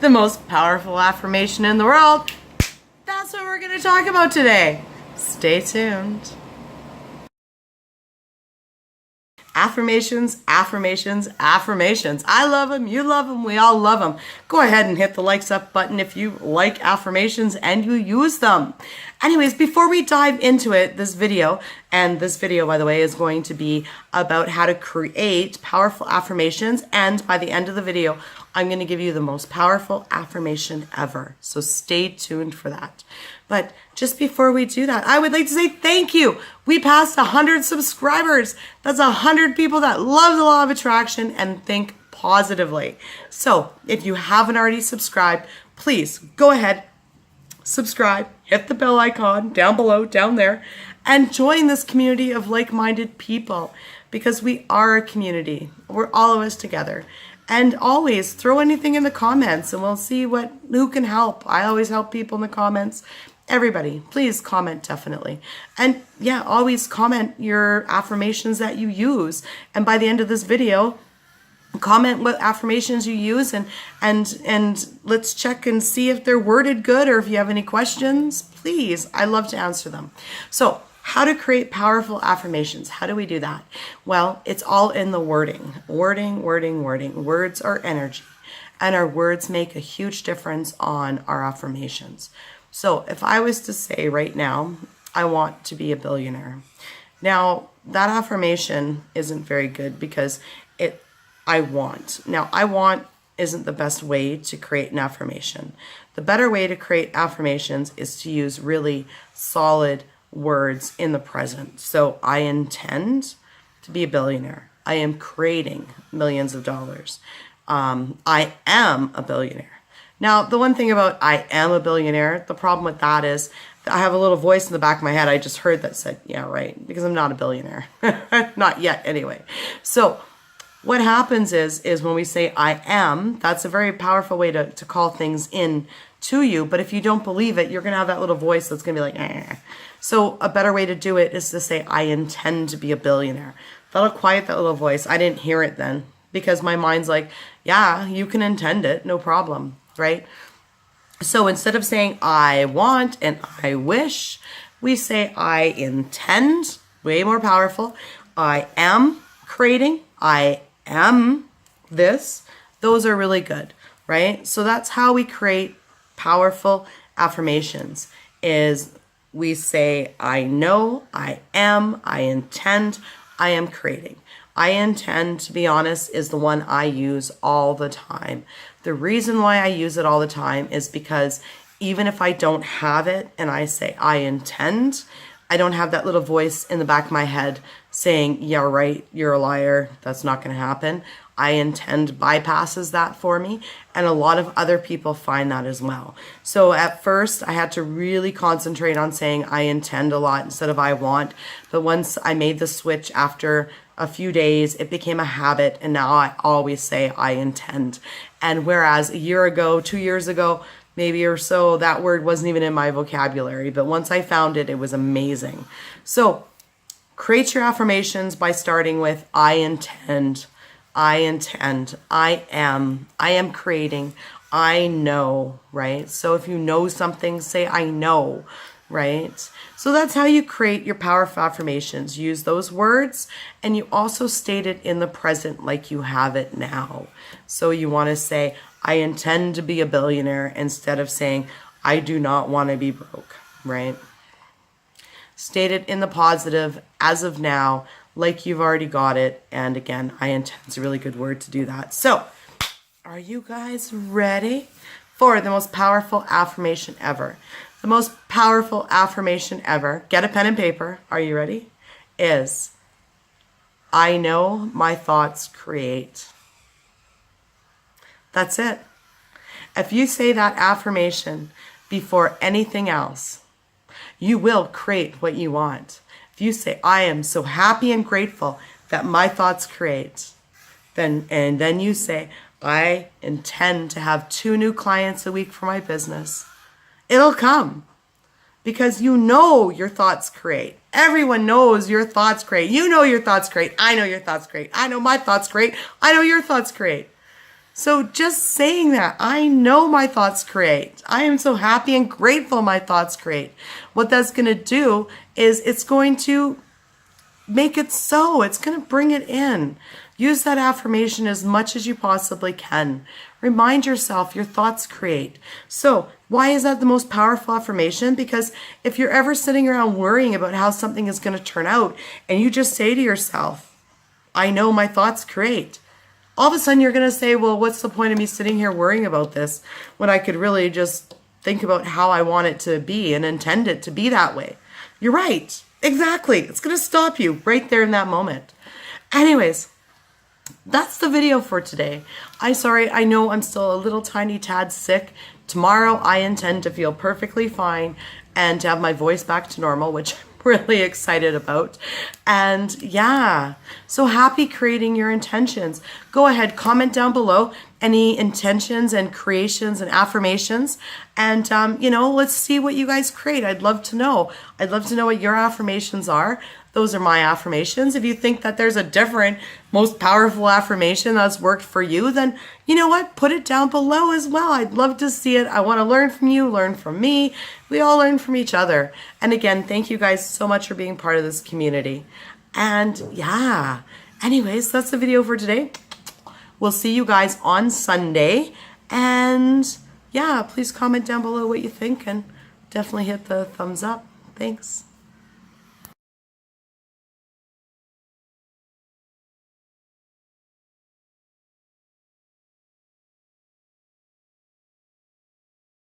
the most powerful affirmation in the world. That's what we're going to talk about today. Stay tuned. Affirmations, affirmations, affirmations. I love them. You love them. We all love them. Go ahead and hit the likes up button if you like affirmations and you use them. Anyways, before we dive into it, this video, by the way, is going to be about how to create powerful affirmations. And by the end of the video, I'm going to give you the most powerful affirmation ever. So stay tuned for that. But just before we do that, I would like to say thank you. We passed 100 subscribers. That's 100 people that love the law of attraction and think positively. So if you haven't already subscribed, please go ahead, subscribe, hit the bell icon down below, down there, and join this community of like-minded people, because we are a community. We're all of us together. And always throw anything in the comments and we'll see who can help. I always help people in the comments. Everybody, please comment definitely. And yeah, always comment your affirmations that you use. And by the end of this video, comment what affirmations you use and let's check and see if they're worded good, or if you have any questions, please. I love to answer them. So, how to create powerful affirmations. How do we do that? Well, it's all in the wording. Wording. Words are energy, and our words make a huge difference on our affirmations. So if I was to say right now, I want to be a billionaire. Now, that affirmation isn't very good because I want. Now, I want isn't the best way to create an affirmation. The better way to create affirmations is to use really solid words in the present. So I intend to be a billionaire. I am creating millions of dollars. I am a billionaire. Now, the one thing about I am a billionaire, the problem with that is I have a little voice in the back of my head I just heard that said, yeah, right, because I'm not a billionaire. Not yet, anyway. So what happens is when we say I am, that's a very powerful way to call things in to you. But if you don't believe it, you're going to have that little voice that's going to be like, eh. So a better way to do it is to say, I intend to be a billionaire. That'll quiet that little voice. I didn't hear it then because my mind's like, yeah, you can intend it. No problem. Right? So instead of saying I want and I wish, we say I intend. Way more powerful. I am creating. I am this. Those are really good. Right? So that's how we create powerful affirmations, is we say I know, I am, I intend, I am creating. I intend, to be honest, is the one I use all the time. The reason why I use it all the time is because even if I don't have it and I say I intend, I don't have that little voice in the back of my head saying, yeah, right, you're a liar, that's not going to happen. I intend bypasses that for me, and a lot of other people find that as well. So at first, I had to really concentrate on saying I intend a lot instead of I want. But once I made the switch after a few days, it became a habit, and now I always say I intend. And whereas a year ago, 2 years ago, maybe or so, that word wasn't even in my vocabulary. But once I found it, it was amazing. So create your affirmations by starting with I intend. I intend, I am creating, I know, right? So if you know something, say I know, right? So that's how you create your powerful affirmations. Use those words, and you also state it in the present like you have it now. So you want to say, I intend to be a billionaire, instead of saying, I do not want to be broke, right? State it in the positive as of now, like you've already got it. And again, I intend is a really good word to do that. So, are you guys ready for the most powerful affirmation ever? The most powerful affirmation ever, get a pen and paper, are you ready? Is, I know my thoughts create. That's it. If you say that affirmation before anything else, you will create what you want. If you say, I am so happy and grateful that my thoughts create, and then you say, I intend to have 2 new clients a week for my business, it'll come. Because you know your thoughts create. Everyone knows your thoughts create. You know your thoughts create. I know your thoughts create. I know my thoughts create. I know your thoughts create. So just saying that, I know my thoughts create. I am so happy and grateful my thoughts create. What that's going to do is it's going to make it so. It's going to bring it in. Use that affirmation as much as you possibly can. Remind yourself your thoughts create. So why is that the most powerful affirmation? Because if you're ever sitting around worrying about how something is going to turn out and you just say to yourself, I know my thoughts create. All of a sudden you're going to say, well, what's the point of me sitting here worrying about this when I could really just think about how I want it to be and intend it to be that way? You're right. Exactly. It's going to stop you right there in that moment. Anyways, that's the video for today. I know I'm still a little tiny tad sick. Tomorrow I intend to feel perfectly fine and to have my voice back to normal, which I'm really excited about. And yeah, so happy creating your intentions. Go ahead, comment down below any intentions and creations and affirmations. And, let's see what you guys create. I'd love to know. I'd love to know what your affirmations are. Those are my affirmations. If you think that there's a different, most powerful affirmation that's worked for you, then you know what? Put it down below as well. I'd love to see it. I want to learn from you, learn from me. We all learn from each other. And again, thank you guys so much for being part of this community. And yeah, anyways, that's the video for today. We'll see you guys on Sunday. And yeah, please comment down below what you think and definitely hit the thumbs up. Thanks.